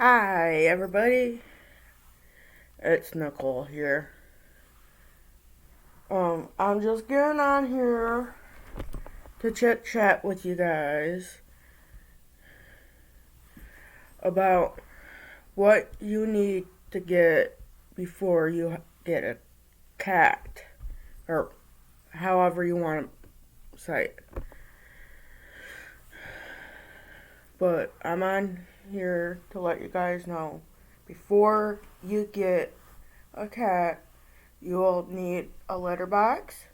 Hi, everybody. It's Nicole here. I'm just getting on here to chit chat with you guys about what you need to get before you get a cat, or however you want to say it. But I'm on here to let you guys know before you get a cat, you will need a litter box,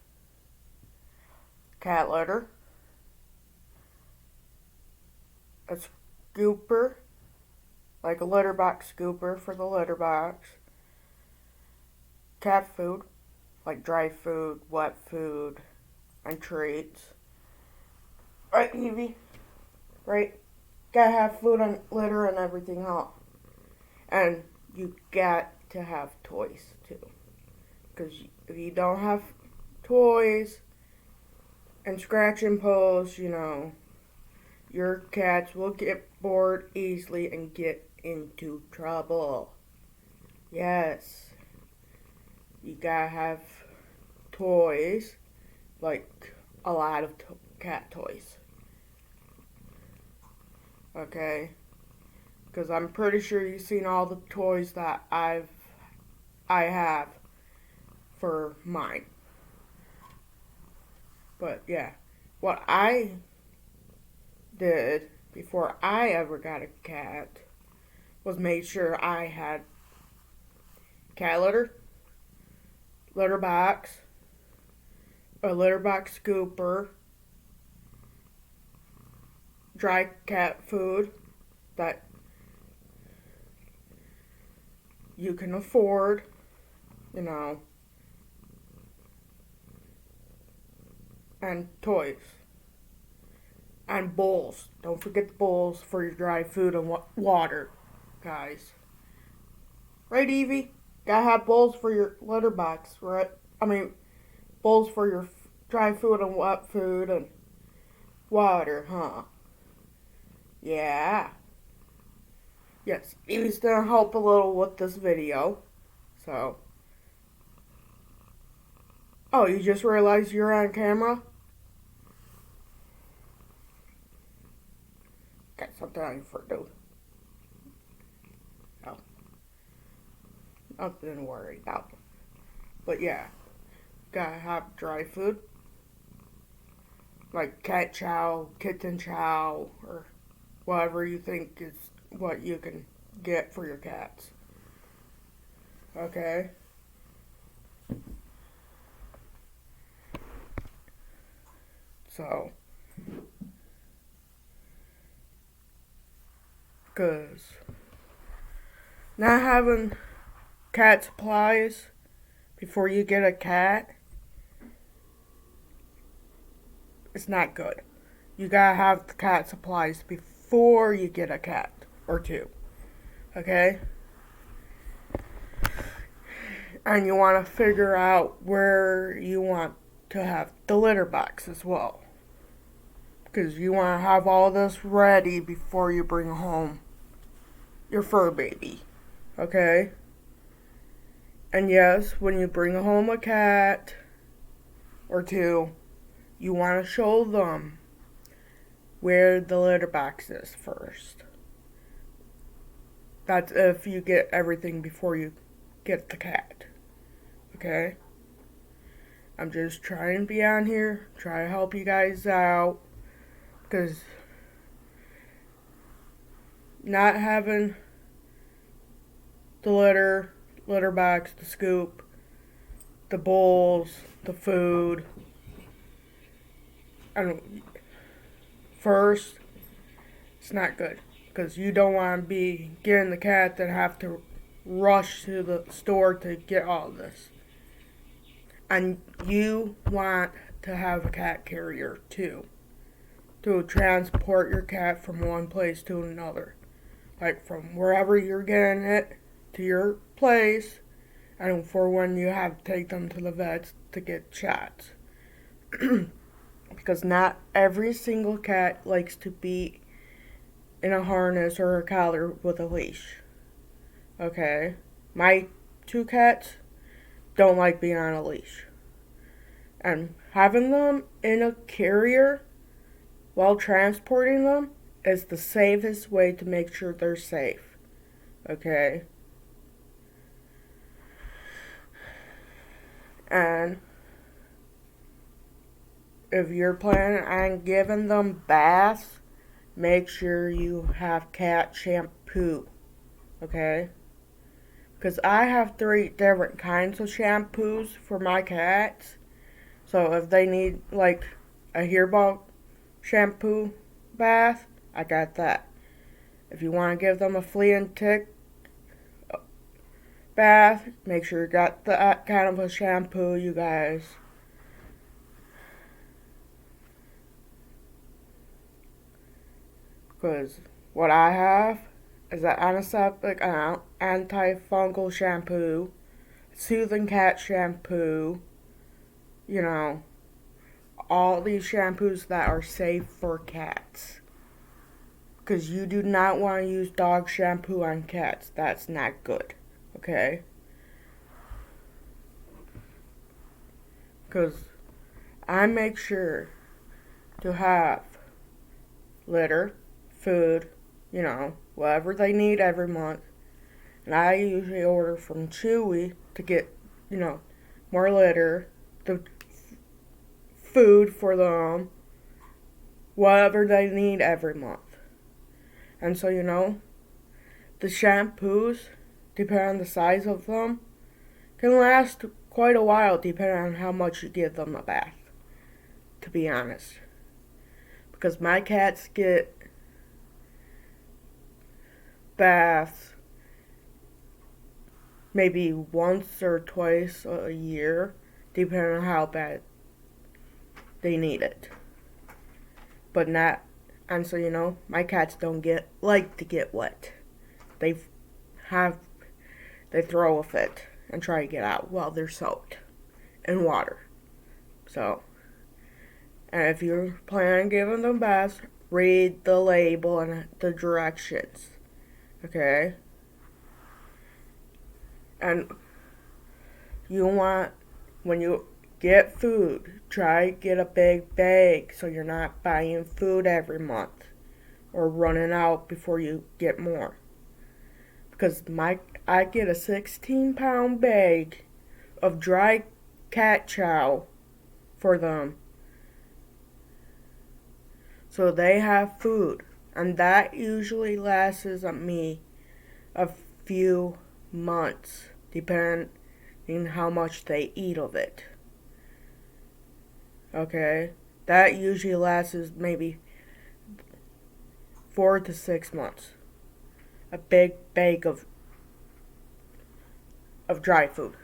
cat litter, a scooper, like a litter box scooper for the litter box, cat food, like dry food, wet food, and treats. Right, Evie? Right? Gotta have food and litter and everything, huh? And you got to have toys too. Because if you don't have toys and scratch and post, your cats will get bored easily and get into trouble. Yes. You gotta have toys, like a lot of cat toys. Okay? Because I'm pretty sure you've seen all the toys that I have for mine. But yeah, what I did before I ever got a cat was made sure I had cat litter, litter box, a litter box scooper, dry cat food that you can afford, you know, and toys. And bowls. Don't forget the bowls for your dry food and water, guys. Right, Evie? Gotta have bowls for your litter box, right? Bowls for your dry food and wet food and water, huh? Yeah. Yes, Evie's gonna help a little with this video. So. Oh, you just realized you're on camera? Got something on your foot, dude. Oh. Nothing to worry about. But yeah. Gotta have dry food. Like cat chow, kitten chow, or whatever you think is what you can get for your cats. Okay? So, because not having cat supplies before you get a cat, it's not good. You gotta have the cat supplies before you get a cat or two. Okay? And you want to figure out where you want to have the litter box as well. Because you want to have all this ready before you bring home your fur baby. Okay? And yes, when you bring home a cat or two, you want to show them where the litter box is first. That's if you get everything before you get the cat. Okay? I'm just trying to be on here, try to help you guys out. Because not having the litter box, the scoop, the bowls, the food, first, it's not good. Because you don't want to be getting the cat that have to rush to the store to get all this. And you want to have a cat carrier too, to transport your cat from one place to another. Like from wherever you're getting it to your place, and for when you have to take them to the vets to get shots. Because not every single cat likes to be in a harness or a collar with a leash. Okay? My two cats don't like being on a leash. And having them in a carrier while transporting them is the safest way to make sure they're safe. Okay? And if you're planning on giving them baths, make sure you have cat shampoo. Okay? Because I have 3 different kinds of shampoos for my cats. So if they need like a hairball shampoo bath, I got that. If you want to give them a flea and tick bath, make sure you got that kind of a shampoo, you guys. Because what I have is an antiseptic antifungal shampoo, soothing cat shampoo, you know, all these shampoos that are safe for cats. Because you do not want to use dog shampoo on cats. That's not good. Okay? Because I make sure to have litter, food, whatever they need every month. And I usually order from Chewy to get, more litter, the food for them, whatever they need every month. And so, the shampoos, depending on the size of them, can last quite a while depending on how much you give them a bath, to be honest. Because my cats get baths maybe once or twice a year, depending on how bad they need it. But not, and so my cats don't like to get wet. They throw a fit and try to get out while they're soaked in water. So, and if you're planning on giving them baths, read the label and the directions. Okay? And when you get food, try to get a big bag so you're not buying food every month or running out before you get more. Because I get a 16-pound bag of dry cat chow for them. So they have food. And that usually lasts me a few months, depending on how much they eat of it. Okay? That usually lasts maybe 4 to 6 months. A big bag of dry food.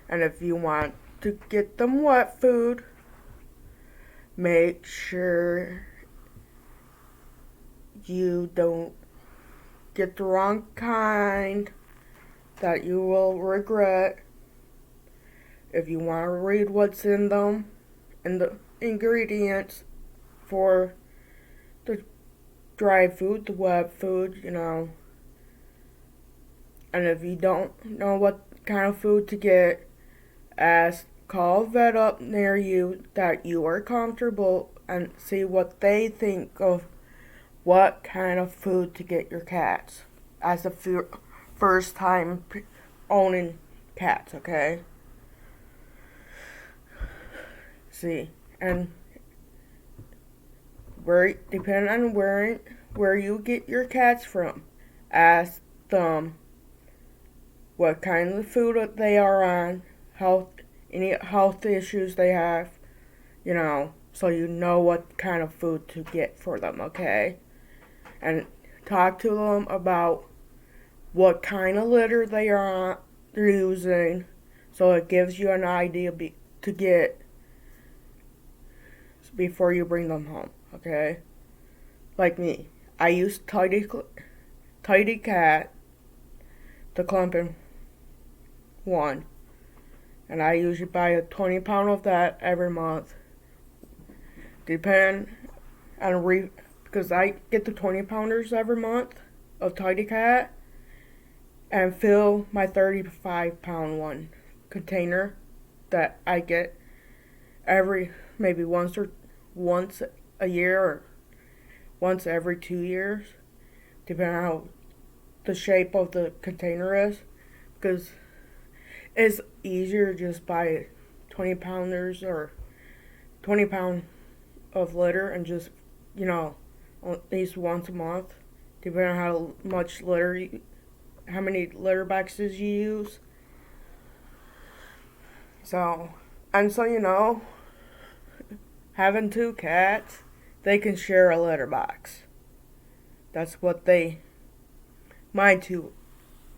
And if you want to get them wet food, make sure you don't get the wrong kind that you will regret. If you want to read what's in them and the ingredients for the dry food, the wet food, And if you don't know what kind of food to get, call a vet up near you that you are comfortable and see what they think of what kind of food to get your cats as a first time owning cats, okay? See, and depending on where you get your cats from, ask them what kind of food they are on, any health issues they have, so you know what kind of food to get for them, okay? And talk to them about what kind of litter they're using, so it gives you an idea to get before you bring them home, okay? Like me, I use Tidy Cat, the clumping one, and I usually buy a 20-pound of that every month. Depending on because I get the 20 pounders every month of Tidy Cat and fill my 35-pound one container that I get every maybe once a year or once every 2 years, depending on how the shape of the container is, because it's easier to just buy 20 pounders or 20-pound of litter and just, at least once a month, depending on how much how many litter boxes you use. So, and so having 2 cats, they can share a litter box. That's what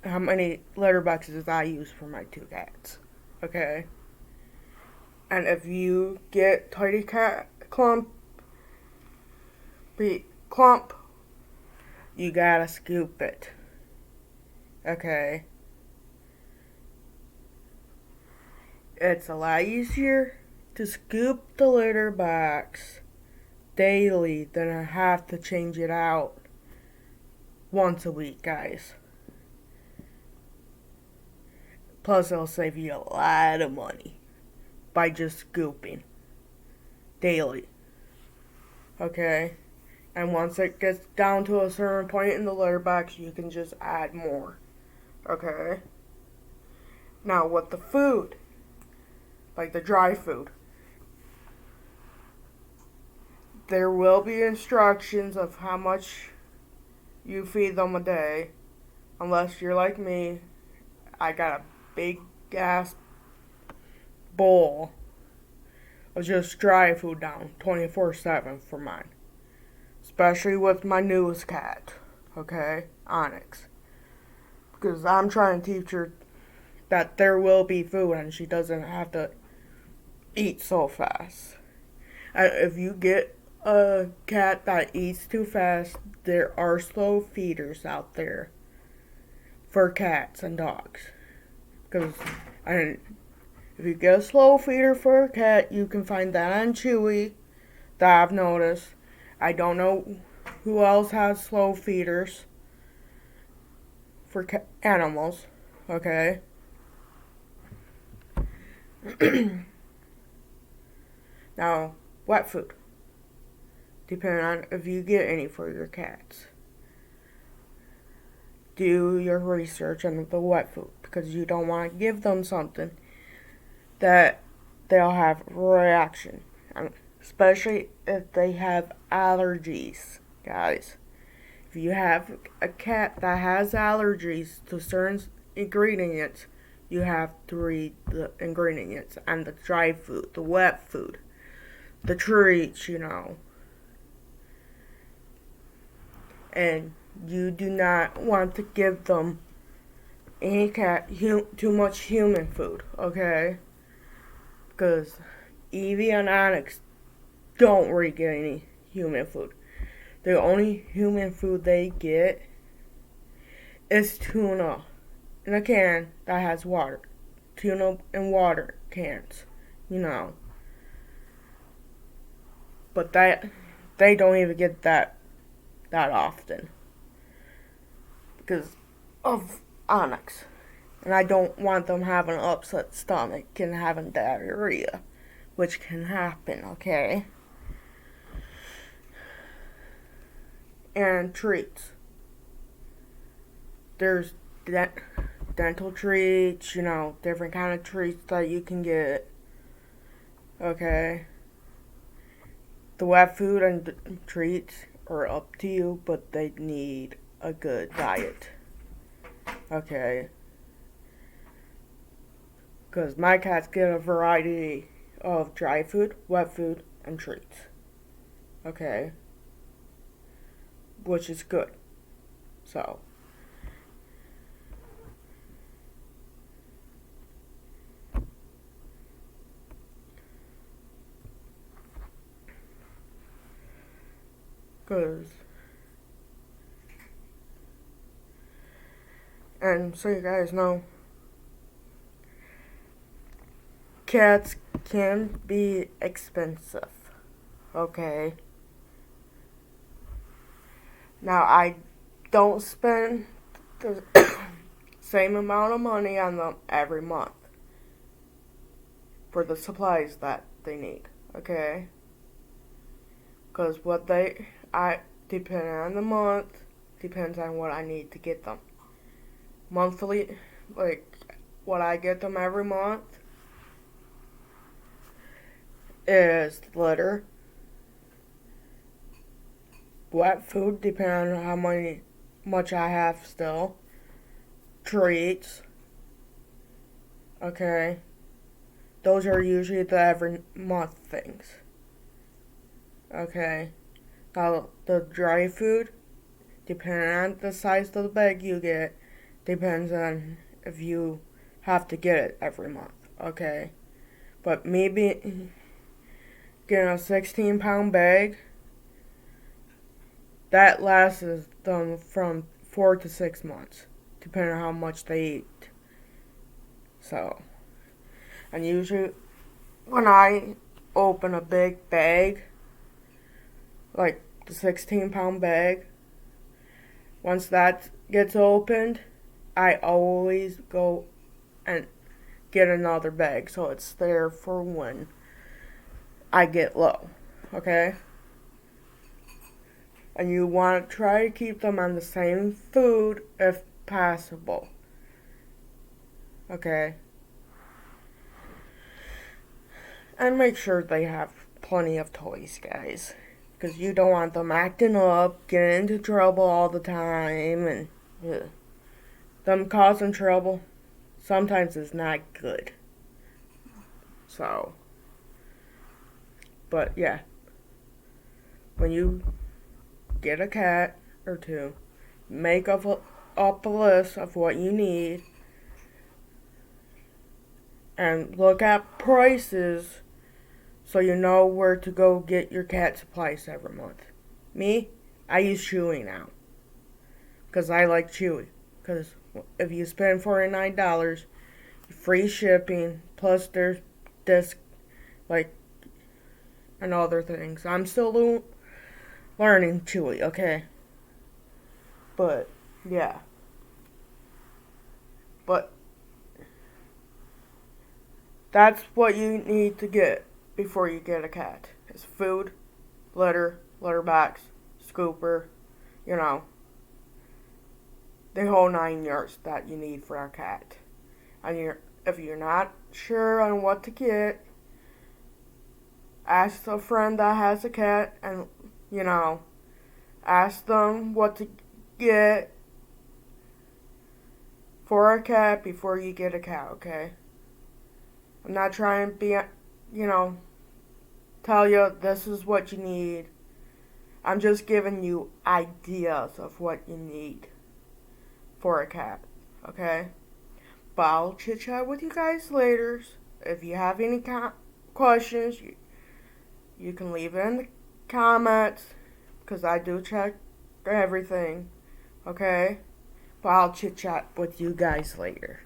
how many litter boxes I use for my 2 cats. Okay? And if you get Tidy Cat clump, you gotta scoop it. Okay? It's a lot easier to scoop the litter box daily than I have to change it out once a week, guys. Plus, it'll save you a lot of money by just scooping daily. Okay? And once it gets down to a certain point in the litter box, you can just add more. Okay? Now, with the food, like the dry food, there will be instructions of how much you feed them a day. Unless you're like me, I got a big ass bowl of just dry food down 24/7 for mine. Especially with my newest cat, okay, Onyx. Because I'm trying to teach her that there will be food and she doesn't have to eat so fast. And if you get a cat that eats too fast, there are slow feeders out there for cats and dogs. Because if you get a slow feeder for a cat, you can find that on Chewy, that I've noticed. I don't know who else has slow feeders for animals, okay? Now, wet food, depending on if you get any for your cats. Do your research on the wet food, because you don't want to give them something that they'll have a reaction, especially if they have allergies, guys. If you have a cat that has allergies to certain ingredients, you have to read the ingredients and the dry food, the wet food, the treats, And you do not want to give them any too much human food, okay? Because Evie and Onyx don't really get any human food. The only human food they get is tuna in a can that has water. Tuna and water cans, But they don't even get that often because of Onyx. And I don't want them having an upset stomach and having diarrhea, which can happen, okay? And treats. There's dental treats, different kind of treats that you can get, okay? The wet food and the treats are up to you, but they need a good diet, okay? Because my cats get a variety of dry food, wet food, and treats, okay? Which is good. So, and so you guys know, cats can be expensive, okay? Now, I don't spend the same amount of money on them every month for the supplies that they need, okay? Because depending on the month, depends on what I need to get them. Monthly, like, what I get them every month is litter, wet food, depending on how much I have still, treats, okay? Those are usually the every month things, okay? Now, the dry food, depending on the size of the bag you get, depends on if you have to get it every month, okay? But maybe getting a 16-pound bag, that lasts them from 4 to 6 months, depending on how much they eat. So, and usually when I open a big bag, like the 16-pound bag, once that gets opened, I always go and get another bag, so it's there for when I get low, okay? And you want to try to keep them on the same food if possible, okay? And make sure they have plenty of toys, guys, because you don't want them acting up, getting into trouble all the time, and them causing trouble sometimes is not good. So, but yeah, when you get a cat or two, make up a list of what you need and look at prices so you know where to go get your cat supplies every month. Me, I use Chewy now because I like Chewy. Because if you spend $49, free shipping, plus there's this, like, and other things. I'm still learning Chewy, okay? But, yeah. But, that's what you need to get before you get a cat. It's food, litter box, scooper, the whole 9 yards that you need for a cat. And if you're not sure on what to get, ask a friend that has a cat and, ask them what to get for a cat before you get a cat, okay? I'm not trying to be, tell you this is what you need. I'm just giving you ideas of what you need for a cat, okay? But I'll chit chat with you guys later. If you have any questions, you can leave it in the comments because I do check everything, okay? But I'll chit chat with you guys later.